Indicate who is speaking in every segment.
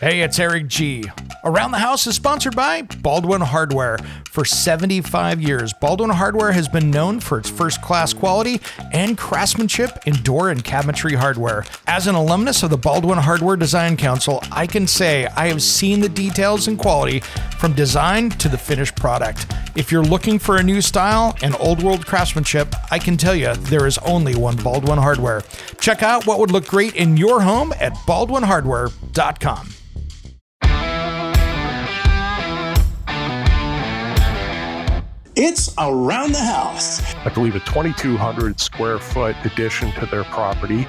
Speaker 1: Hey, it's Eric G. Around the House is sponsored by Baldwin Hardware. For 75 years, Baldwin Hardware has been known for its first-class quality and craftsmanship in door and cabinetry hardware. As an alumnus of the Baldwin Hardware Design Council, I can say I have seen the details and quality from design to the finished product. If you're looking for a new style and old-world craftsmanship, I can tell you there is only one Baldwin Hardware. Check out what would look great in your home at baldwinhardware.com.
Speaker 2: It's Around the House.
Speaker 3: I believe a 2,200 square foot addition to their property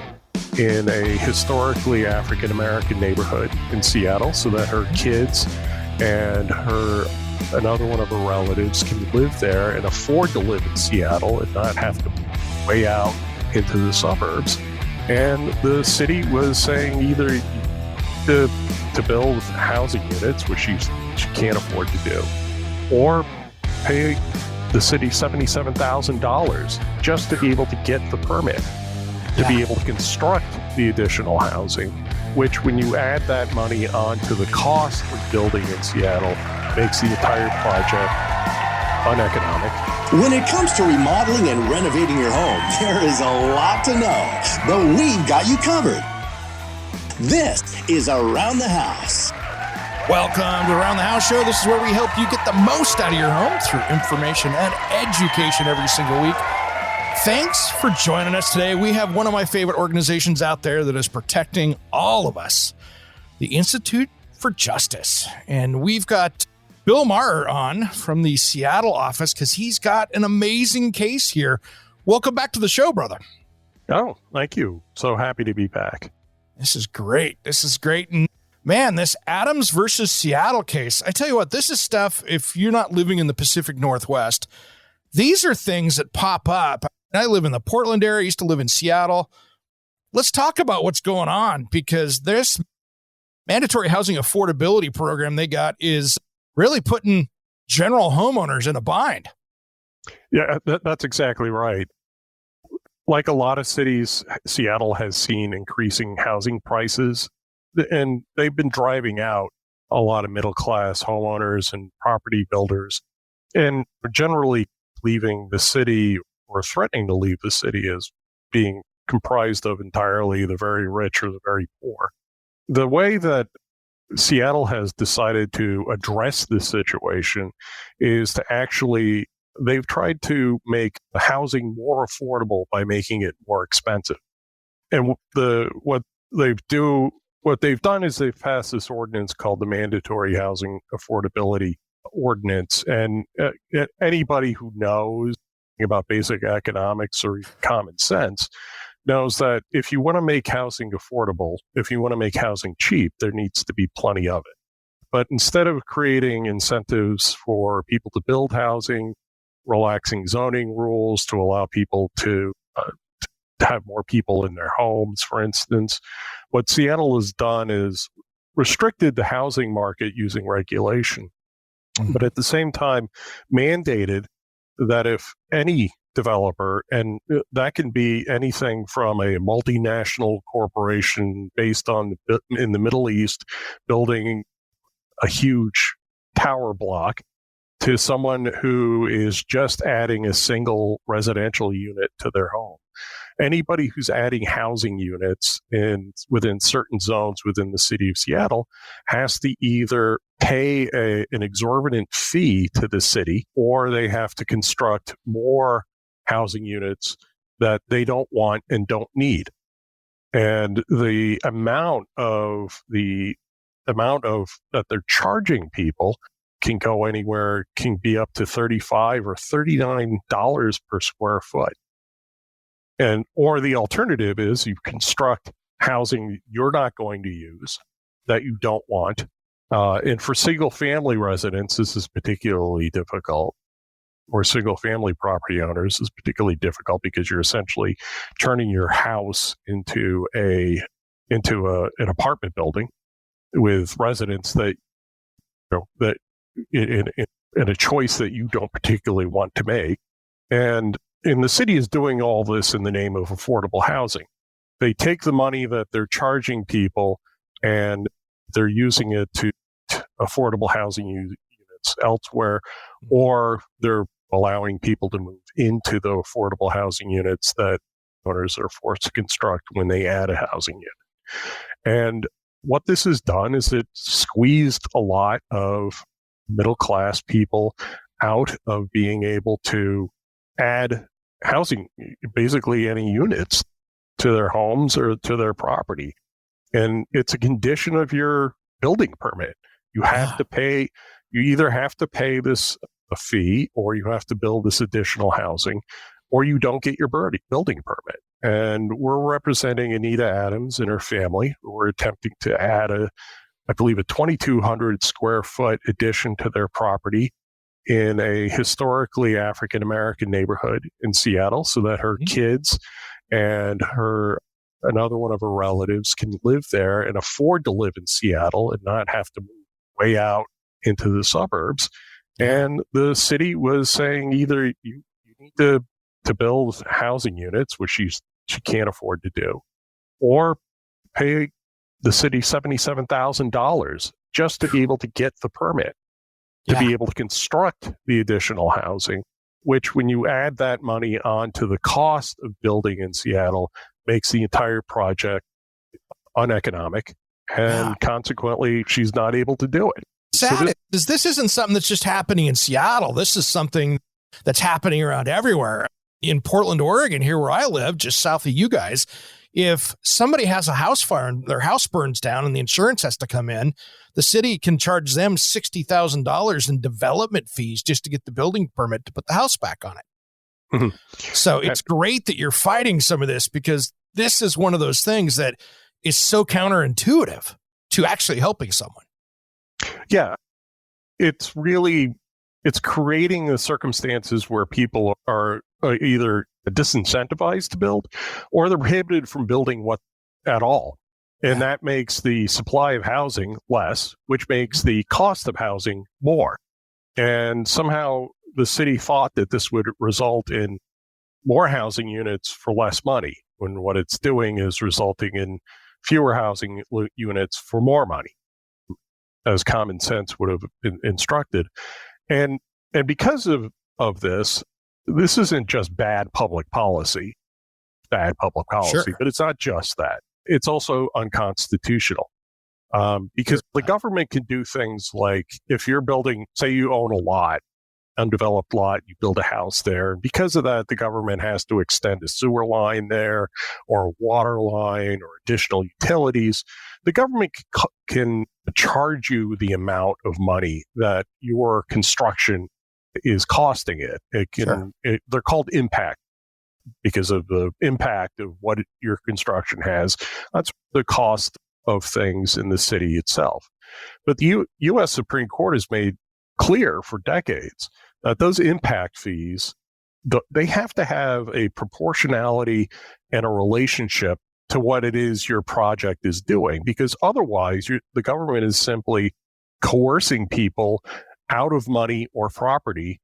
Speaker 3: in a historically African-American neighborhood in Seattle so that her kids and another one of her relatives can live there and afford to live in Seattle and not have to way out into the suburbs. And the city was saying either to build housing units, which she can't afford to do, or pay the city $77,000 just to be able to get the permit, to be able to construct the additional housing, which when you add that money onto the cost of building in Seattle, makes the entire project uneconomic.
Speaker 2: When it comes to remodeling and renovating your home, there is a lot to know, but we've got you covered. This is Around the House.
Speaker 1: Welcome to Around the House Show. This is where we help you get the most out of your home through information and education every single week. Thanks for joining us today. We have one of my favorite organizations out there that is protecting all of us, the Institute for Justice. And we've got Bill Maurer on from the Seattle office because he's got an amazing case here. Welcome back to the show, brother.
Speaker 3: Oh, thank you. So happy to be back.
Speaker 1: This is great. And man, this Adams versus Seattle case, I tell you what, this is stuff, if you're not living in the Pacific Northwest, these are things that pop up. I live in the Portland area, I used to live in Seattle. Let's talk about what's going on, because this mandatory housing affordability program they got is really putting general homeowners in a bind.
Speaker 3: Yeah, that's exactly right. Like a lot of cities, Seattle has seen increasing housing prices, and they've been driving out a lot of middle-class homeowners and property builders, and generally leaving the city or threatening to leave the city as being comprised of entirely the very rich or the very poor. The way that Seattle has decided to address this situation is to actually, they've tried to make the housing more affordable by making it more expensive. And what they've done is they've passed this ordinance called the Mandatory Housing Affordability Ordinance. And anybody who knows about basic economics or common sense knows that if you want to make housing affordable, if you want to make housing cheap, there needs to be plenty of it. But instead of creating incentives for people to build housing, relaxing zoning rules to allow people to have more people in their homes, for instance, what Seattle has done is restricted the housing market using regulation, but at the same time mandated that if any developer, and that can be anything from a multinational corporation based in the Middle East building a huge tower block, to someone who is just adding a single residential unit to their home. Anybody who's adding housing units within certain zones within the city of Seattle has to either pay an exorbitant fee to the city, or they have to construct more housing units that they don't want and don't need. And the amount that they're charging people can go anywhere, can be up to $35 or $39 per square foot. Or the alternative is you construct housing you're not going to use, that you don't want. And for single family residents, this is particularly difficult. Or single family property owners is particularly difficult because you're essentially turning your house into an apartment building with residents that in a choice that you don't particularly want to make. And the city is doing all this in the name of affordable housing. They take the money that they're charging people and they're using it to affordable housing units elsewhere, or they're allowing people to move into the affordable housing units that owners are forced to construct when they add a housing unit. And what this has done is it squeezed a lot of middle-class people out of being able to add housing, basically any units, to their homes or to their property. And it's a condition of your building permit. You have to pay, you either have to pay a fee, or you have to build this additional housing, or you don't get your building permit. And we're representing Anita Adams and her family, who are attempting to add I believe, a 2,200 square foot addition to their property in a historically African-American neighborhood in Seattle, so that her kids and another one of her relatives can live there and afford to live in Seattle and not have to move way out into the suburbs. And the city was saying either you need to build housing units, which she can't afford to do, or pay the city $77,000 just to be able to get the permit, to be able to construct the additional housing, which when you add that money onto the cost of building in Seattle, makes the entire project uneconomic. And consequently, she's not able to do it.
Speaker 1: Sad is this isn't something that's just happening in Seattle. This is something that's happening around everywhere. In Portland, Oregon, here where I live, just south of you guys, if somebody has a house fire and their house burns down and the insurance has to come in, the city can charge them $60,000 in development fees just to get the building permit to put the house back on it. Mm-hmm. So it's great that you're fighting some of this, because this is one of those things that is so counterintuitive to actually helping someone.
Speaker 3: Yeah, it's creating the circumstances where people are either disincentivized to build, or they're prohibited from building at all. And that makes the supply of housing less, which makes the cost of housing more. And somehow the city thought that this would result in more housing units for less money, when what it's doing is resulting in fewer housing units for more money, as common sense would have been instructed. And because of this isn't just bad public policy, but it's not just that. It's also unconstitutional, because the government can do things like, if you're building, say you own a lot, undeveloped lot, you build a house there. And because of that, the government has to extend a sewer line there, or a water line, or additional utilities. The government can charge you the amount of money that your construction is costing it. They're called impact, because of the impact of what your construction has. That's the cost of things in the city itself. But the U.S. Supreme Court has made clear for decades that those impact fees, they have to have a proportionality and a relationship to what it is your project is doing, because otherwise the government is simply coercing people out of money or property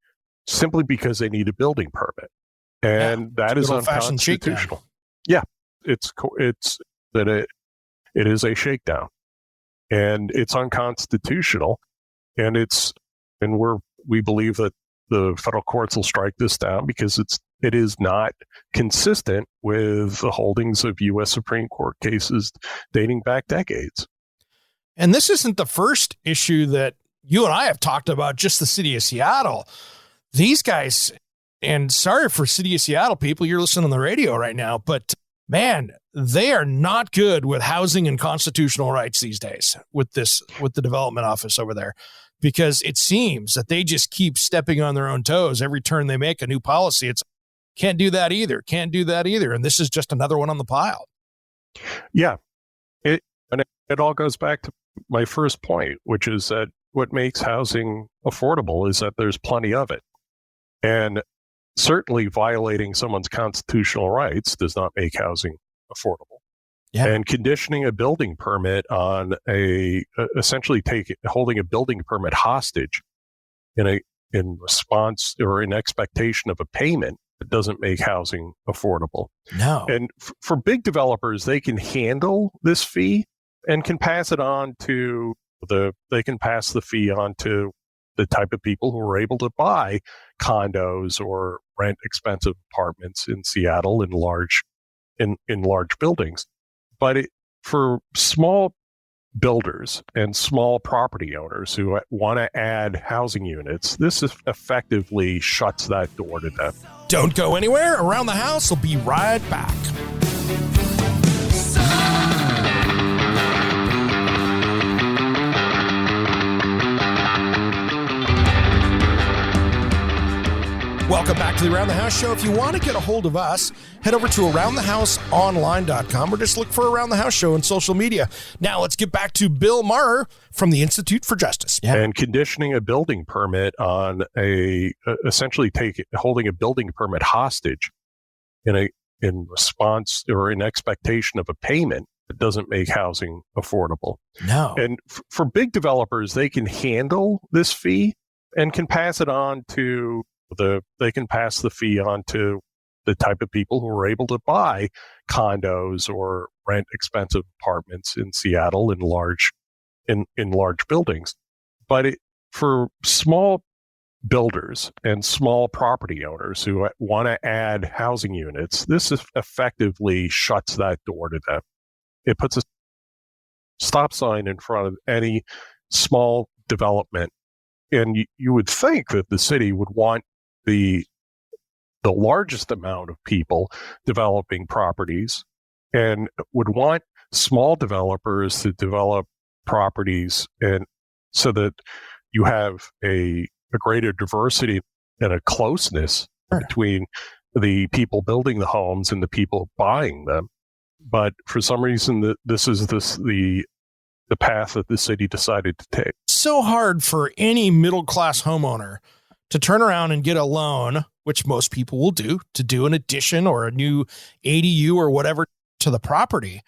Speaker 3: simply because they need a building permit. And that is unconstitutional. Yeah, it is a shakedown, and it's unconstitutional, and we believe that the federal courts will strike this down, because it is not consistent with the holdings of U.S. Supreme Court cases dating back decades.
Speaker 1: And this isn't the first issue that you and I have talked about, just the city of Seattle. These guys, and sorry for city of Seattle people, you're listening on the radio right now, but man, they are not good with housing and constitutional rights these days with the development office over there, because it seems that they just keep stepping on their own toes. Every turn they make a new policy, it's can't do that either. And this is just another one on the pile.
Speaker 3: Yeah. It all goes back to my first point, which is that what makes housing affordable is that there's plenty of it. And certainly violating someone's constitutional rights does not make housing affordable. Yeah. And conditioning a building permit on essentially holding a building permit hostage in response or in expectation of a payment, that doesn't make housing affordable.
Speaker 1: No.
Speaker 3: And for big developers, they can handle this fee and can pass it on to they can pass the fee on to the type of people who are able to buy condos or rent expensive apartments in Seattle in large buildings. But for small builders and small property owners who want to add housing units, this effectively shuts that door to them.
Speaker 1: Don't go anywhere. Around the House will be right back. Welcome back to the Around the House show. If you want to get a hold of us, head over to aroundthehouseonline.com or just look for Around the House show on social media. Now let's get back to Bill Maurer from the Institute for Justice.
Speaker 3: Yeah. And conditioning a building permit on essentially holding a building permit hostage in response or in expectation of a payment that doesn't make housing affordable.
Speaker 1: No.
Speaker 3: And for big developers, they can handle this fee and can pass it on to they can pass the fee on to the type of people who are able to buy condos or rent expensive apartments in Seattle in large buildings. But for small builders and small property owners who want to add housing units, this effectively shuts that door to them. It puts a stop sign in front of any small development. And you would think that the city would want the largest amount of people developing properties and would want small developers to develop properties, and so that you have a greater diversity and a closeness between the people building the homes and the people buying them. But for some reason, this is the path that the city decided to take.
Speaker 1: So hard for any middle-class homeowner to turn around and get a loan, which most people will to do an addition or a new ADU or whatever to the property.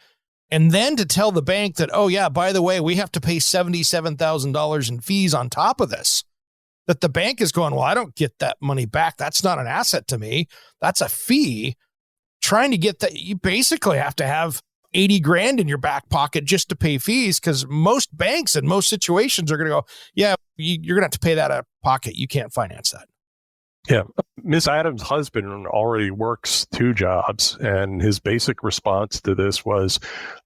Speaker 1: And then to tell the bank that, oh yeah, by the way, we have to pay $77,000 in fees on top of this. That the bank is going, well, I don't get that money back. That's not an asset to me. That's a fee. Trying to get that, you basically have to have 80 grand in your back pocket just to pay fees, because most banks in most situations are going to go, yeah, you're going to have to pay that out of pocket. You can't finance that.
Speaker 3: Yeah. Ms. Adams' husband already works 2 jobs, and his basic response to this was,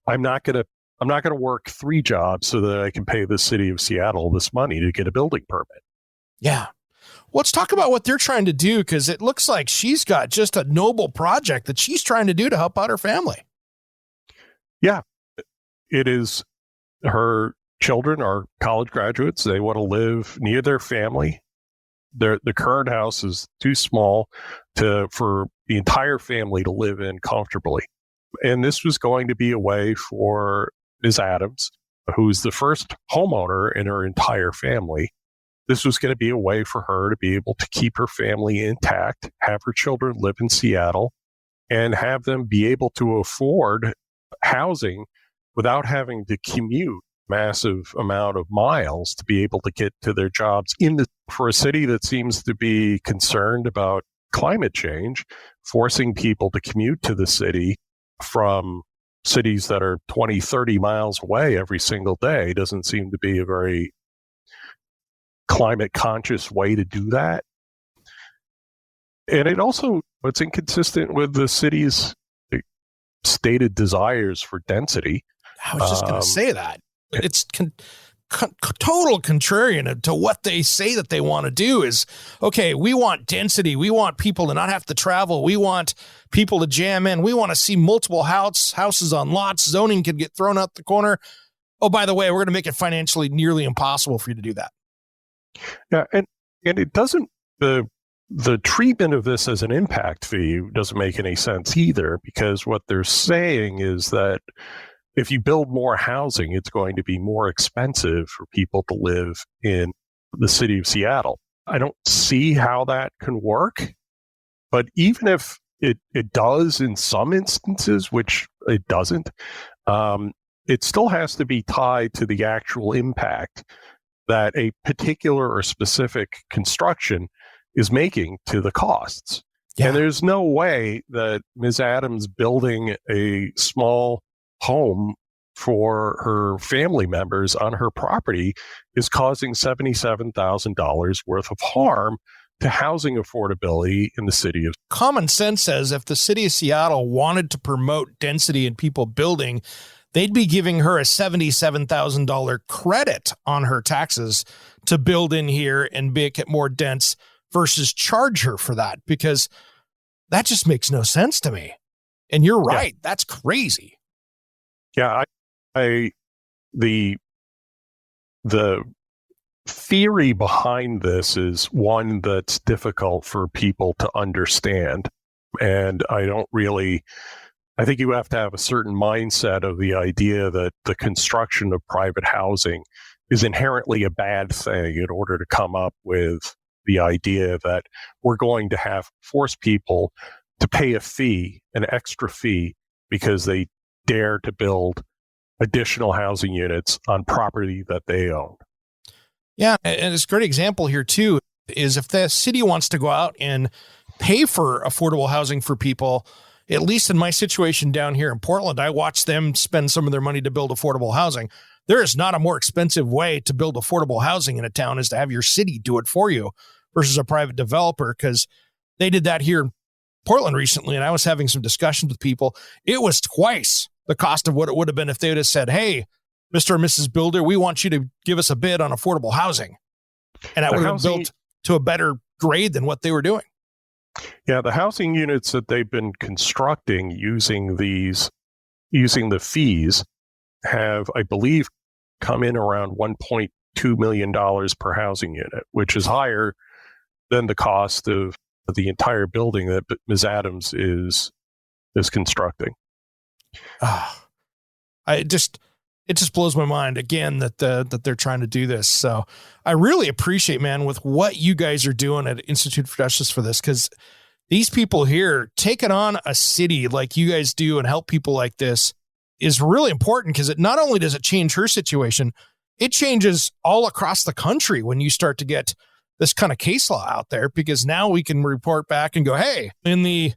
Speaker 3: I'm not going to work 3 jobs so that I can pay the city of Seattle this money to get a building permit.
Speaker 1: Yeah. Let's talk about what they're trying to do, because it looks like she's got just a noble project that she's trying to do to help out her family.
Speaker 3: Yeah, it is. Her children are college graduates. They want to live near their family. The current house is too small for the entire family to live in comfortably. And this was going to be a way for Ms. Adams, who's the first homeowner in her entire family. This was going to be a way for her to be able to keep her family intact, have her children live in Seattle, and have them be able to afford housing without having to commute massive amount of miles to be able to get to their jobs for a city that seems to be concerned about climate change. Forcing people to commute to the city from cities that are 20, 30 miles away every single day doesn't seem to be a very climate conscious way to do that. And it's inconsistent with the city's stated desires for density.
Speaker 1: I was just going to say that. It's total contrarian to what they say that they want to do is, okay, we want density. We want people to not have to travel. We want people to jam in. We want to see multiple houses on lots. Zoning can get thrown out the corner. Oh, by the way, we're going to make it financially nearly impossible for you to do that.
Speaker 3: Yeah, and it doesn't, the treatment of this as an impact fee doesn't make any sense either, because what they're saying is that if you build more housing, it's going to be more expensive for people to live in the city of Seattle. I don't see how that can work, but even if it does in some instances, which it doesn't, it still has to be tied to the actual impact that a particular or specific construction is making to the costs. Yeah. And there's no way that Ms. Adams building a small home for her family members on her property is causing $77,000 worth of harm to housing affordability in the city of.
Speaker 1: Common sense says if the city of Seattle wanted to promote density and people building, they'd be giving her a $77,000 credit on her taxes to build in here and make it more dense versus charge her for that, because that just makes no sense to me. And you're right. Yeah. That's crazy.
Speaker 3: Yeah. The theory behind this is one that's difficult for people to understand. And I think you have to have a certain mindset of the idea that the construction of private housing is inherently a bad thing in order to come up with the idea that we're going to force people to pay a fee, an extra fee, because they dare to build additional housing units on property that they own.
Speaker 1: Yeah, and it's a great example here, too, is if the city wants to go out and pay for affordable housing for people, at least in my situation down here in Portland, I watch them spend some of their money to build affordable housing. There is not a more expensive way to build affordable housing in a town is to have your city do it for you versus a private developer, because they did that here in Portland recently, and I was having some discussions with people. It was twice the cost of what it would have been if they would have said, hey, Mr. or Mrs. Builder, we want you to give us a bid on affordable housing. And that would have been built to a better grade than what they were doing.
Speaker 3: Yeah, the housing units that they've been constructing using the fees have, I believe, come in around $1.2 million per housing unit, which is higher than the cost of the entire building that Ms. Adams is constructing.
Speaker 1: It just blows my mind again that they're trying to do this. So I really appreciate, man, with what you guys are doing at Institute for Justice for this, because these people here taking on a city like you guys do and help people like this is really important, because it not only does it change her situation, it changes all across the country when you start to get this kind of case law out there, because now we can report back and go, hey, in the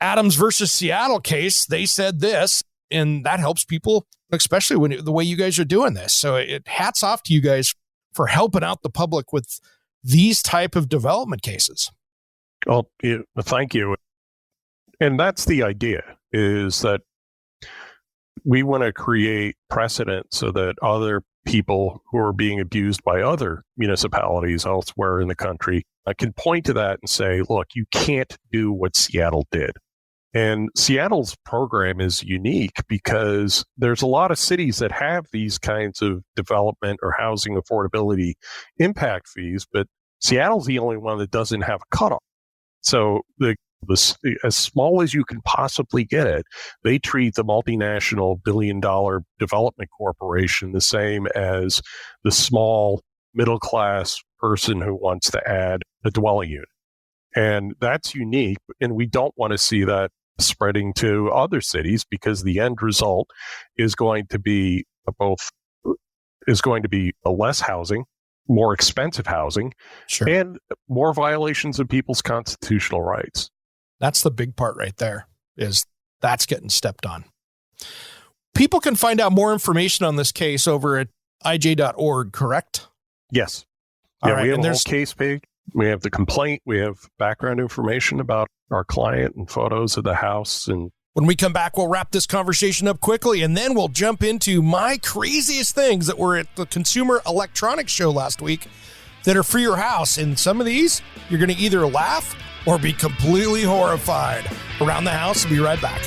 Speaker 1: Adams versus Seattle case, they said this, and that helps people, especially when the way you guys are doing this. So it hats off to you guys for helping out the public with these type of development cases.
Speaker 3: Well, thank you. And that's the idea, is that we want to create precedent so that other people who are being abused by other municipalities elsewhere in the country can point to that and say, look, you can't do what Seattle did. And Seattle's program is unique because there's a lot of cities that have these kinds of development or housing affordability impact fees, but Seattle's the only one that doesn't have a cutoff. So as small as you can possibly get it, they treat the multinational billion-dollar development corporation the same as the small middle-class person who wants to add a dwelling unit. And that's unique, and we don't want to see that spreading to other cities, because the end result is going to be a less housing, more expensive housing,
Speaker 1: sure,
Speaker 3: and more violations of people's constitutional rights.
Speaker 1: That's the big part right there, is that's getting stepped on. People can find out more information on this case over at ij.org, correct?
Speaker 3: Yes.
Speaker 1: All right.
Speaker 3: We have a whole case page. We have the complaint. We have background information about our client and photos of the house. And
Speaker 1: when we come back, we'll wrap this conversation up quickly, and then we'll jump into my craziest things that were at the Consumer Electronics Show last week that are for your house. And some of these, you're going to either laugh or be completely horrified. Around the House, we'll be right back.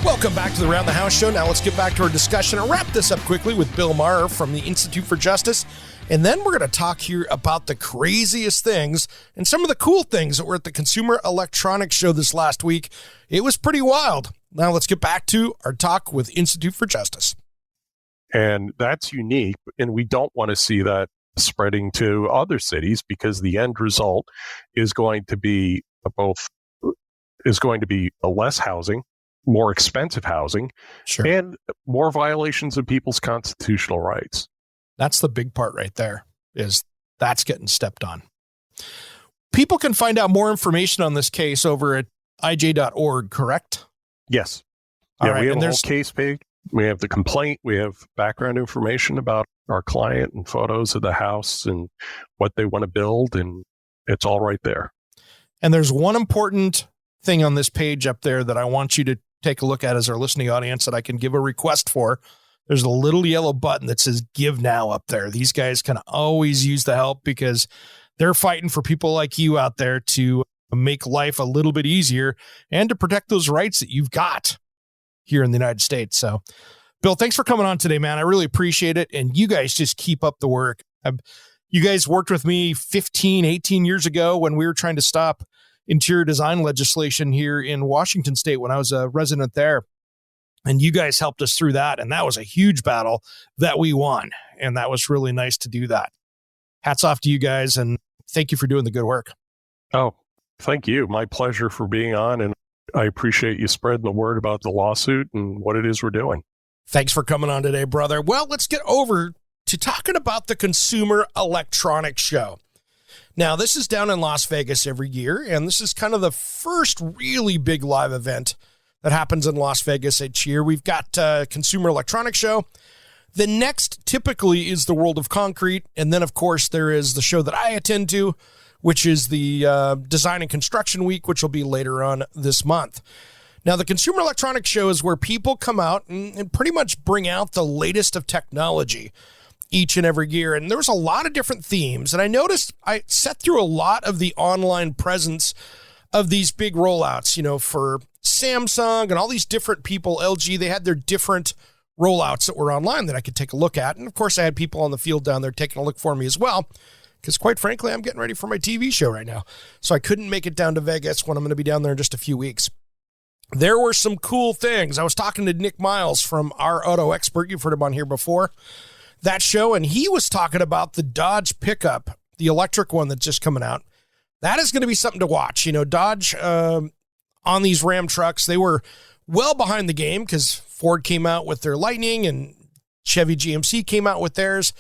Speaker 1: Welcome back to the Around the House Show. Now let's get back to our discussion and wrap this up quickly with Bill Maurer from the Institute for Justice. And then we're going to talk here about the craziest things and some of the cool things that were at the Consumer Electronics Show this last week. It was pretty wild. Now let's get back to our talk with Institute for Justice.
Speaker 3: And that's unique, and we don't want to see that spreading to other cities, because the end result is going to be is going to be less housing, more expensive housing,
Speaker 1: Sure.
Speaker 3: and more violations of people's constitutional rights.
Speaker 1: That's the big part right there, is that's getting stepped on. People can find out more information on this case over at ij.org, correct?
Speaker 3: Yes.
Speaker 1: All
Speaker 3: Yeah,
Speaker 1: right,
Speaker 3: we have
Speaker 1: and
Speaker 3: a whole
Speaker 1: there's-
Speaker 3: case page. We have the complaint. We have background information about our client and photos of the house and what they want to build, and it's all right there.
Speaker 1: And there's one important thing on this page up there that I want you to take a look at as our listening audience that I can give a request for. There's a little yellow button that says Give Now up there. These guys can always use the help because they're fighting for people like you out there to make life a little bit easier and to protect those rights that you've got here in the United States. So, Bill, thanks for coming on today, man. I really appreciate it. And you guys just keep up the work. You guys worked with me 15, 18 years ago when we were trying to stop interior design legislation here in Washington State when I was a resident there. And you guys helped us through that. And that was a huge battle that we won. And that was really nice to do that. Hats off to you guys. And thank you for doing the good work.
Speaker 3: Oh, thank you. My pleasure for being on. And I appreciate you spreading the word about the lawsuit and what it is we're doing.
Speaker 1: Thanks for coming on today, brother. Well, let's get over to talking about the Consumer Electronics Show. Now, this is down in Las Vegas every year, and this is kind of the first really big live event that happens in Las Vegas each year. We've got Consumer Electronics Show. The next typically is the World of Concrete, and then, of course, there is the show that I attend to, which is the Design and Construction Week, which will be later on this month. Now, the Consumer Electronics Show is where people come out and pretty much bring out the latest of technology each and every year. And there was a lot of different themes. And I noticed I sat through a lot of the online presence of these big rollouts, you know, for Samsung and all these different people, LG, they had their different rollouts that were online that I could take a look at. And of course, I had people on the field down there taking a look for me as well, because quite frankly, I'm getting ready for my TV show right now. So I couldn't make it down to Vegas when I'm going to be down there in just a few weeks. There were some cool things. I was talking to Nick Miles from Our Auto Expert. You've heard him on here before. That show, and he was talking about the Dodge pickup, the electric one that's just coming out. That is going to be something to watch. You know, Dodge on these Ram trucks, they were well behind the game because Ford came out with their Lightning and Chevy GMC came out with theirs.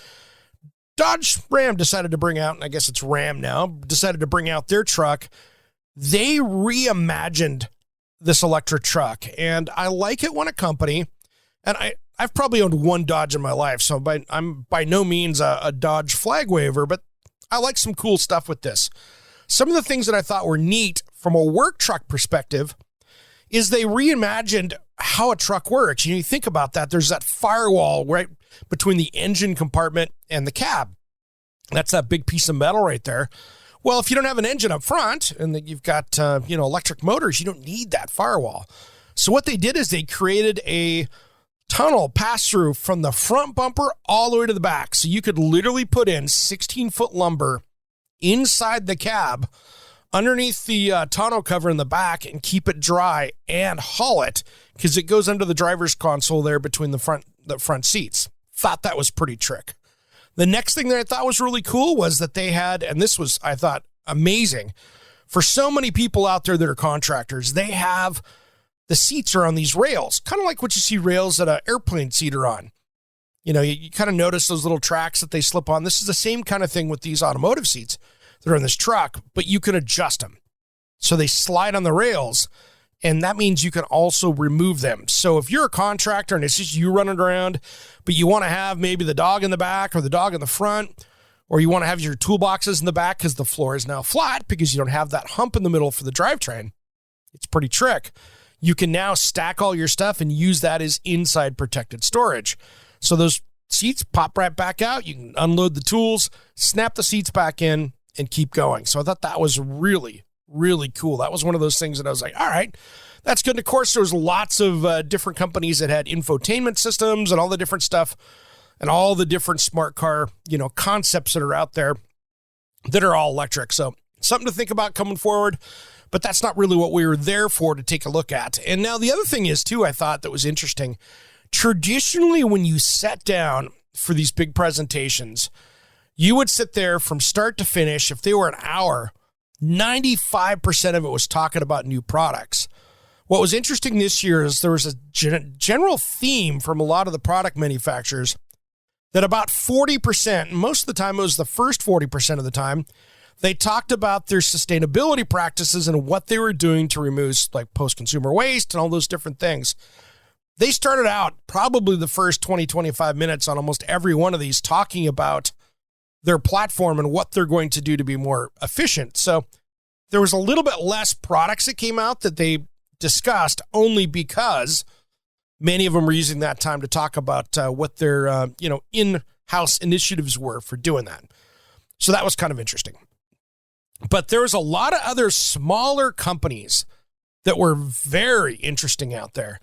Speaker 1: Dodge Ram decided to bring out, and I guess it's Ram now, decided to bring out their truck. They reimagined this electric truck, and I like it when a company, and I've probably owned one Dodge in my life, so I'm by no means a Dodge flag waver, but I like some cool stuff with this. Some of the things that I thought were neat from a work truck perspective is they reimagined how a truck works. You think about that. There's that firewall right between the engine compartment and the cab. That's that big piece of metal right there. Well, if you don't have an engine up front and that you've got electric motors, you don't need that firewall. So what they did is they created a tunnel pass through from the front bumper all the way to the back. So you could literally put in 16-foot lumber inside the cab underneath the tonneau cover in the back and keep it dry and haul it because it goes under the driver's console there between the front seats. Thought that was pretty trick. The next thing that I thought was really cool was that they had, and this was, I thought, amazing. For so many people out there that are contractors, they have the seats are on these rails, kind of like what you see rails that an airplane seat are on. You know, you kind of notice those little tracks that they slip on. This is the same kind of thing with these automotive seats that are in this truck, but you can adjust them. So they slide on the rails, and that means you can also remove them. So if you're a contractor and it's just you running around, but you want to have maybe the dog in the back or the dog in the front, or you want to have your toolboxes in the back because the floor is now flat because you don't have that hump in the middle for the drivetrain, it's pretty trick. You can now stack all your stuff and use that as inside protected storage. So those seats pop right back out. You can unload the tools, snap the seats back in, and keep going. So I thought that was really, really cool. That was one of those things that I was like, all right, that's good. And of course, there was lots of different companies that had infotainment systems and all the different stuff and all the different smart car, concepts that are out there that are all electric. So something to think about coming forward, but that's not really what we were there for to take a look at. And now the other thing is too, I thought that was interesting. Traditionally, when you sat down for these big presentations, you would sit there from start to finish. If they were an hour, 95% of it was talking about new products. What was interesting this year is there was a general theme from a lot of the product manufacturers that about 40%, most of the time it was the first 40% of the time, they talked about their sustainability practices and what they were doing to remove like post-consumer waste and all those different things. They started out probably the first 20, 25 minutes on almost every one of these talking about their platform and what they're going to do to be more efficient. So there was a little bit less products that came out that they discussed only because many of them were using that time to talk about what their in-house initiatives were for doing that. So that was kind of interesting. But there was a lot of other smaller companies that were very interesting out there.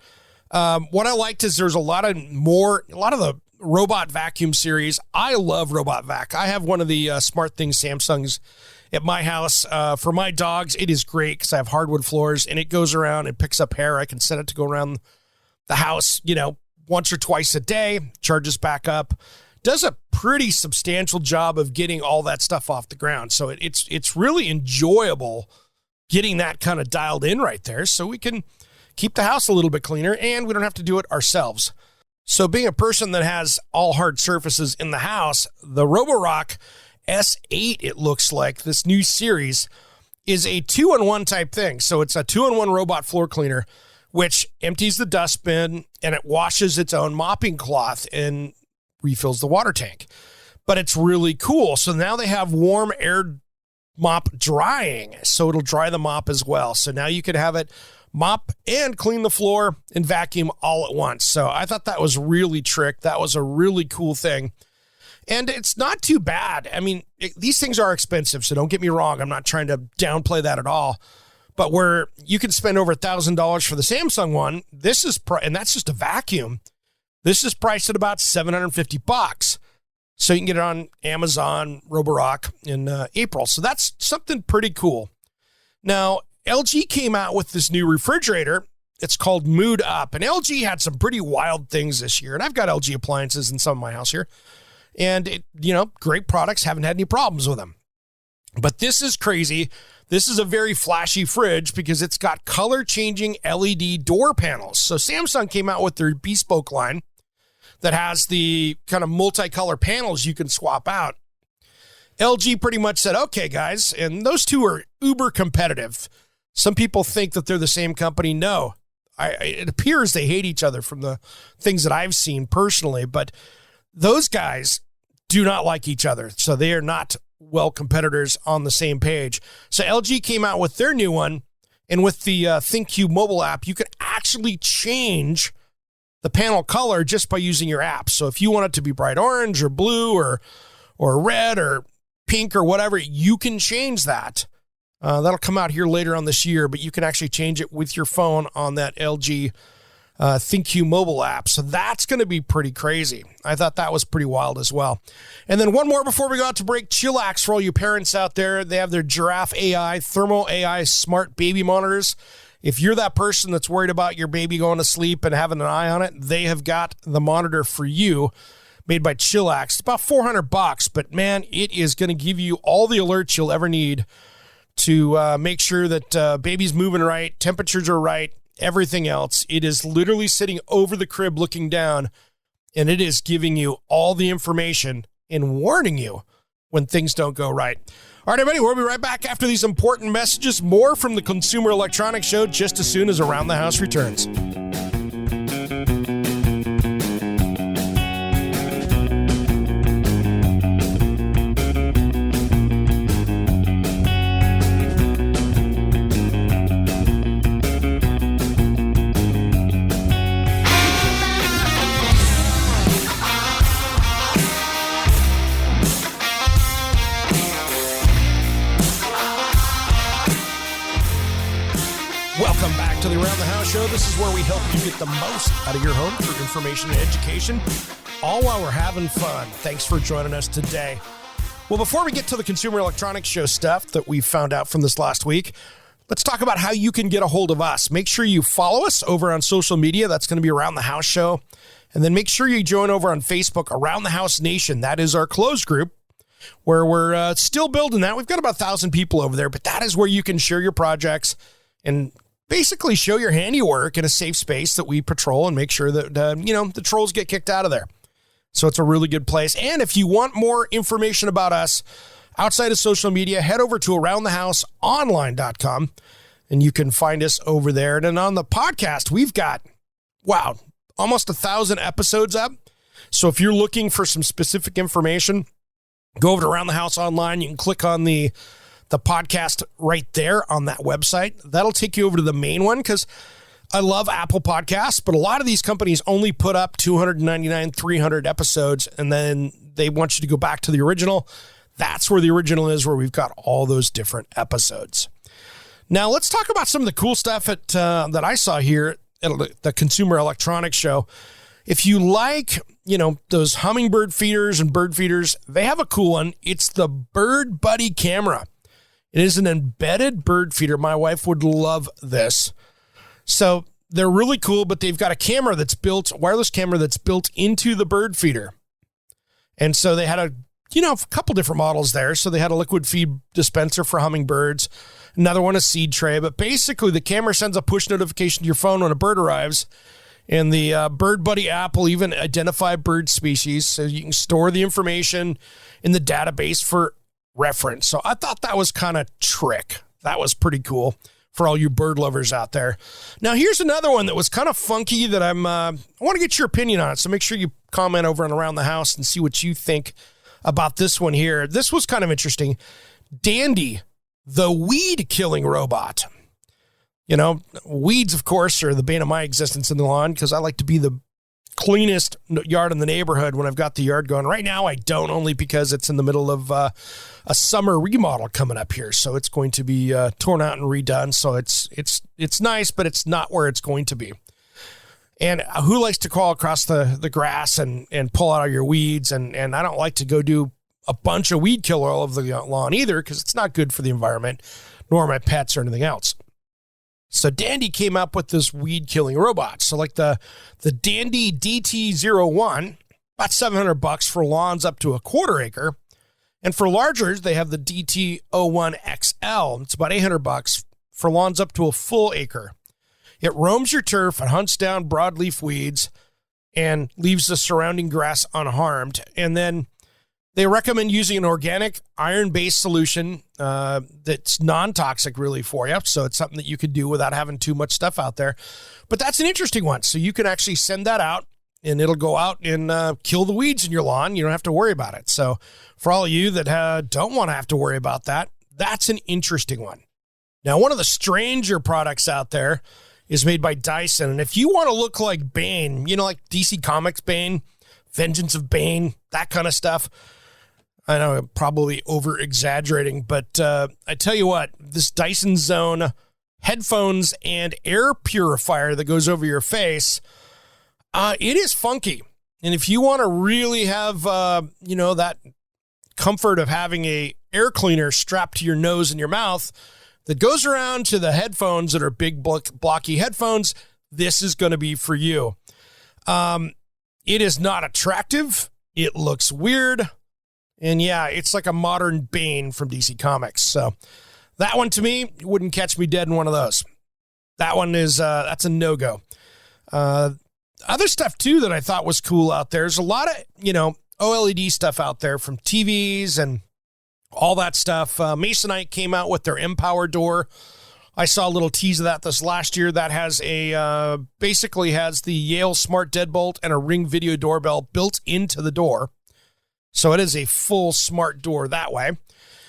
Speaker 1: What I liked is there's a lot of the robot vacuum series. I love robot vac. I have one of the Smart Things Samsungs at my house. For my dogs, it is great because I have hardwood floors and it goes around and picks up hair. I can set it to go around the house, once or twice a day, charges back up. Does a pretty substantial job of getting all that stuff off the ground. So it's really enjoyable getting that kind of dialed in right there so we can keep the house a little bit cleaner and we don't have to do it ourselves. So being a person that has all hard surfaces in the house, the Roborock S8, it looks like, this new series, is a 2-in-1 type thing. So it's a 2-in-1 robot floor cleaner, which empties the dustbin and it washes its own mopping cloth and refills the water tank. But it's really cool. So now they have warm air mop drying, so it'll dry the mop as well. So now you could have it mop and clean the floor and vacuum all at once. So I thought that was really trick. That was a really cool thing. And it's not too bad. I mean, these things are expensive, so don't get me wrong. I'm not trying to downplay that at all. But where you can spend over $1,000 for the Samsung one, this is, and that's just a vacuum. This is priced at about $750. So you can get it on Amazon, Roborock in April. So that's something pretty cool. Now, LG came out with this new refrigerator. It's called Mood Up. And LG had some pretty wild things this year. And I've got LG appliances in some of my house here. And, great products. Haven't had any problems with them. But this is crazy. This is a very flashy fridge because it's got color-changing LED door panels. So Samsung came out with their bespoke line that has the kind of multicolor panels you can swap out. LG pretty much said, okay, guys, and those two are uber competitive. Some people think that they're the same company. No, it appears they hate each other from the things that I've seen personally, but those guys do not like each other. So they are not competitors on the same page. So LG came out with their new one, and with the ThinkQ mobile app, you can actually change the panel color just by using your app. So if you want it to be bright orange or blue or red or pink or whatever, you can change that. That'll come out here later on this year, but you can actually change it with your phone on that LG ThinkQ mobile app. So that's going to be pretty crazy. I thought that was pretty wild as well. And then one more before we go out to break. Chillax for all you parents out there. They have their Giraffe AI, Thermo AI smart baby monitors. If you're that person that's worried about your baby going to sleep and having an eye on it, they have got the monitor for you, made by Chillax. It's about $400, but man, it is going to give you all the alerts you'll ever need to make sure that baby's moving right, temperatures are right, everything else. It is literally sitting over the crib looking down, and it is giving you all the information and warning you when things don't go right. All right, everybody, we'll be right back after these important messages. More from the Consumer Electronics Show just as soon as Around the House returns. Welcome back to the Around the House Show. This is where we help you get the most out of your home through information and education, all while we're having fun. Thanks for joining us today. Well, before we get to the Consumer Electronics Show stuff that we found out from this last week, let's talk about how you can get a hold of us. Make sure you follow us over on social media. That's going to be Around the House Show. And then make sure you join over on Facebook, Around the House Nation. That is our closed group. where we're still building that. We've got about 1,000 people over there, but that is where you can share your projects and basically show your handiwork in a safe space that we patrol and make sure that, the trolls get kicked out of there. So it's a really good place. And if you want more information about us outside of social media, head over to aroundthehouseonline.com and you can find us over there. And then on the podcast, we've got, almost 1,000 episodes up. So if you're looking for some specific information, go over to Around the House Online. You can click on the podcast right there on that website. That'll take you over to the main one because I love Apple Podcasts, but a lot of these companies only put up 299, 300 episodes, and then they want you to go back to the original. That's where the original is, where we've got all those different episodes. Now, let's talk about some of the cool stuff that I saw here at the Consumer Electronics Show. If you like, those hummingbird feeders and bird feeders, they have a cool one. It's the Bird Buddy camera. It is an embedded bird feeder. My wife would love this. So they're really cool, but they've got a wireless camera that's built into the bird feeder. And so they had a couple different models there. So they had a liquid feed dispenser for hummingbirds, another one a seed tray. But basically, the camera sends a push notification to your phone when a bird arrives. And the Bird Buddy app will even identify bird species, so you can store the information in the database for reference. So I thought that was kind of trick. That was pretty cool for all you bird lovers out there. Now, here's another one that was kind of funky that I want to get your opinion on it. So make sure you comment over and Around the House and see what you think about this one here. This was kind of interesting. Dandy, the weed killing robot. Weeds, of course, are the bane of my existence in the lawn because I like to be the cleanest yard in the neighborhood when I've got the yard going. Right now, I don't, only because it's in the middle of a summer remodel coming up here. So it's going to be torn out and redone. So it's nice, but it's not where it's going to be. And who likes to crawl across the grass and pull out all your weeds? And I don't like to go do a bunch of weed killer all over the lawn either because it's not good for the environment, nor my pets or anything else. So Dandy came up with this weed killing robot. So like the Dandy DT01, about $700 for lawns up to a quarter acre. And for largers, they have the DT01XL. It's about $800 for lawns up to a full acre. It roams your turf and hunts down broadleaf weeds and leaves the surrounding grass unharmed. And then they recommend using an organic iron-based solution that's non-toxic really for you. So it's something that you could do without having too much stuff out there. But that's an interesting one. So you can actually send that out and it'll go out and kill the weeds in your lawn. You don't have to worry about it. So for all of you that don't want to have to worry about that, that's an interesting one. Now, one of the stranger products out there is made by Dyson. And if you want to look like Bane, like DC Comics Bane, Vengeance of Bane, that kind of stuff, I know I'm probably over-exaggerating, but I tell you what, this Dyson Zone headphones and air purifier that goes over your face, it is funky. And if you want to really have, that comfort of having a air cleaner strapped to your nose and your mouth that goes around to the headphones that are big, blocky headphones, this is going to be for you. It is not attractive. It looks weird. And yeah, it's like a modern Bane from DC Comics. So that one to me wouldn't catch me dead in one of those. That one is, that's a no-go. Other stuff too that I thought was cool out there. There's a lot of, OLED stuff out there from TVs and all that stuff. Masonite came out with their Empower door. I saw a little tease of that this last year. That has basically has the Yale Smart Deadbolt and a Ring video doorbell built into the door. So it is a full smart door that way.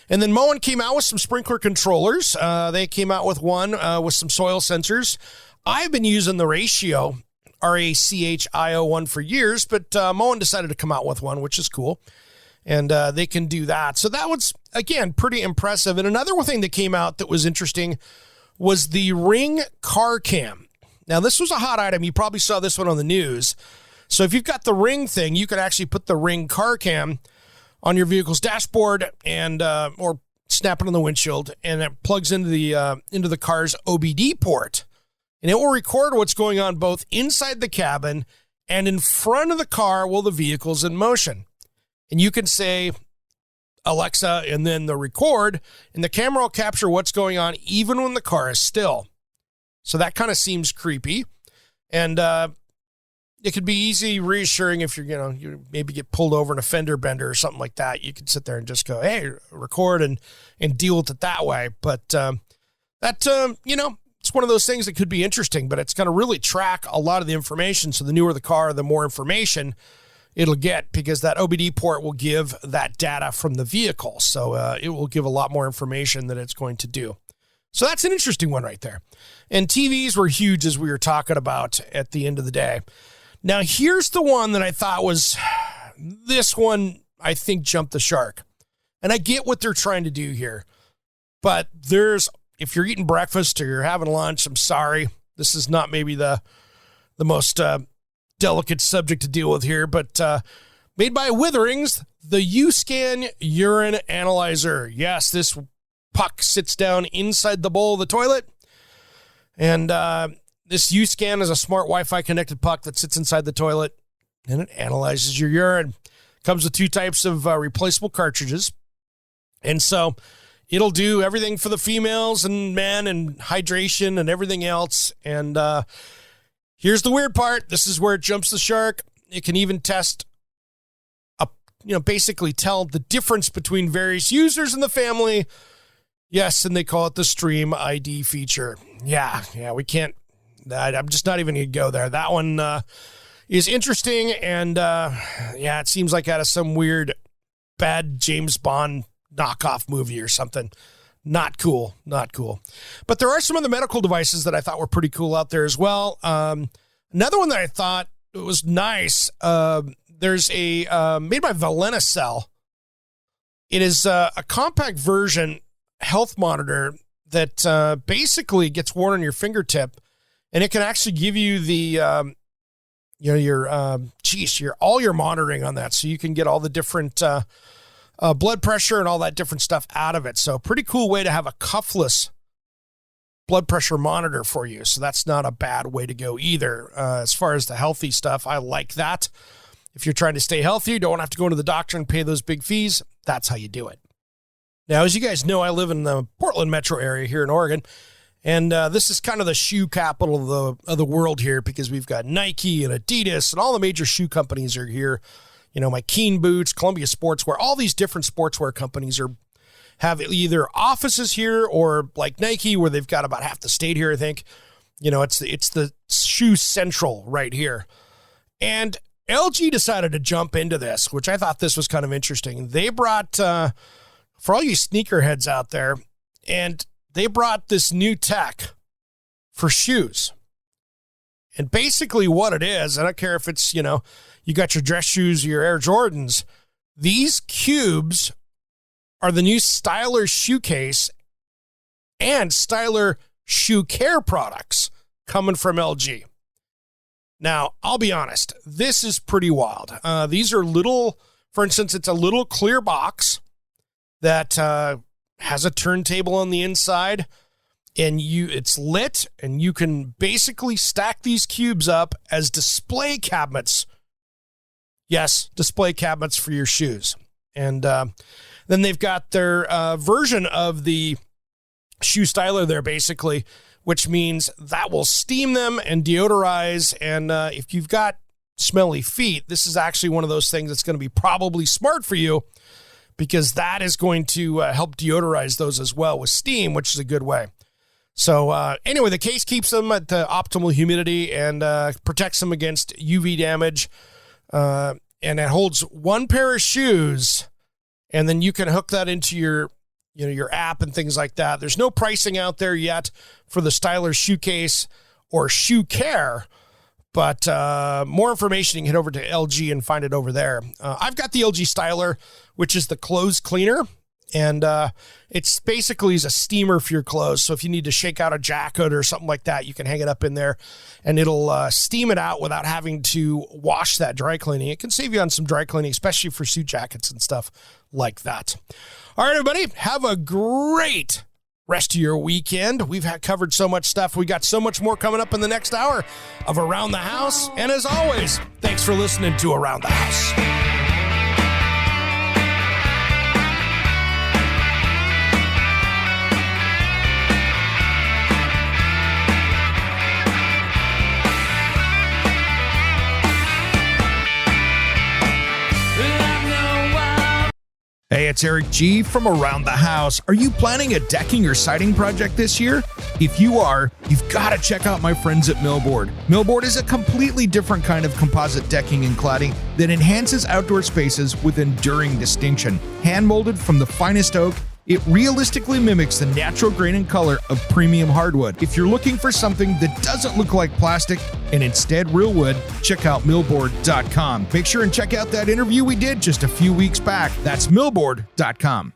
Speaker 1: And then Moen came out with some sprinkler controllers. They came out with one with some soil sensors. I've been using the Ratio, RACHIO one for years, but Moen decided to come out with one, which is cool. And they can do that. So that was, again, pretty impressive. And another thing that came out that was interesting was the Ring car cam. Now, this was a hot item. You probably saw this one on the news. So if you've got the Ring thing, you could actually put the Ring car cam on your vehicle's dashboard and or snap it on the windshield, and it plugs into the car's OBD port. And it will record what's going on both inside the cabin and in front of the car while the vehicle's in motion. And you can say, Alexa and then the record, and the camera will capture what's going on even when the car is still. So that kind of seems creepy. And it could be easy reassuring if you maybe get pulled over in a fender bender or something like that. You could sit there and just go, hey, record and deal with it that way. But it's one of those things that could be interesting, but it's going to really track a lot of the information. So the newer the car, the more information it'll get, because that OBD port will give that data from the vehicle. So it will give a lot more information that it's going to do. So that's an interesting one right there. And TVs were huge, as we were talking about at the end of the day. Now, here's the one that I thought this one, I think, jumped the shark. And I get what they're trying to do here. But if you're eating breakfast or you're having lunch, I'm sorry. This is not maybe the most delicate subject to deal with here, but made by Witherings, the U-Scan urine analyzer. Yes, this puck sits down inside the bowl of the toilet, and this U-Scan is a smart Wi-Fi connected puck that sits inside the toilet, and it analyzes your urine. Comes with 2 types of replaceable cartridges, and so it'll do everything for the females and men and hydration and everything else. And here's the weird part. This is where it jumps the shark. It can even test, basically tell the difference between various users in the family. Yes, and they call it the Stream ID feature. Yeah, we can't. I'm just not even going to go there. That one is interesting, and it seems like out of some weird, bad James Bond knockoff movie or something. Not cool. But there are some other medical devices that I thought were pretty cool out there as well. Another one that I thought was nice, there's a made by Valenacell. It is a compact version health monitor that basically gets worn on your fingertip, and it can actually give you the all your monitoring on that, so you can get all the different blood pressure and all that different stuff out of it. So pretty cool way to have a cuffless blood pressure monitor for you. So that's not a bad way to go either. As far as the healthy stuff, I like that. If you're trying to stay healthy, you don't have to go to the doctor and pay those big fees. That's how you do it. Now, as you guys know, I live in the Portland metro area here in Oregon, and this is kind of the shoe capital of the world here, because we've got Nike and Adidas and all the major shoe companies are here. My Keen Boots, Columbia Sportswear, all these different sportswear companies have either offices here, or like Nike, where they've got about half the state here, I think. It's the shoe central right here. And LG decided to jump into this, which I thought this was kind of interesting. They brought, for all you sneakerheads out there, and they brought this new tech for shoes. And basically what it is, I don't care if it's, you got your dress shoes, your Air Jordans. These cubes are the new Styler shoe case and Styler shoe care products coming from LG. Now, I'll be honest, this is pretty wild. These are little, for instance, it's a little clear box that has a turntable on the inside, and it's lit, and you can basically stack these cubes up as display cabinets. Yes, display cabinets for your shoes. And then they've got their version of the shoe styler there, basically, which means that will steam them and deodorize. And if you've got smelly feet, this is actually one of those things that's going to be probably smart for you, because that is going to help deodorize those as well with steam, which is a good way. So anyway, the case keeps them at the optimal humidity and protects them against UV damage. And it holds one pair of shoes, and then you can hook that into your app and things like that. There's no pricing out there yet for the Styler shoe case or shoe care, but more information, you can head over to LG and find it over there. I've got the LG Styler, which is the clothes cleaner, and it's basically a steamer for your clothes. So if you need to shake out a jacket or something like that, you can hang it up in there, and it'll steam it out without having to wash that dry cleaning. It can save you on some dry cleaning, especially for suit jackets and stuff like that. All right, everybody, have a great rest of your weekend. We've covered so much stuff. We got so much more coming up in the next hour of Around the House. And as always, thanks for listening to Around the House. Hey, it's Eric G. from Around the House. Are you planning a decking or siding project this year? If you are, you've got to check out my friends at Millboard. Millboard is a completely different kind of composite decking and cladding that enhances outdoor spaces with enduring distinction. Hand-molded from the finest oak, it realistically mimics the natural grain and color of premium hardwood. If you're looking for something that doesn't look like plastic and instead real wood, check out millboard.com. Make sure and check out that interview we did just a few weeks back. That's millboard.com.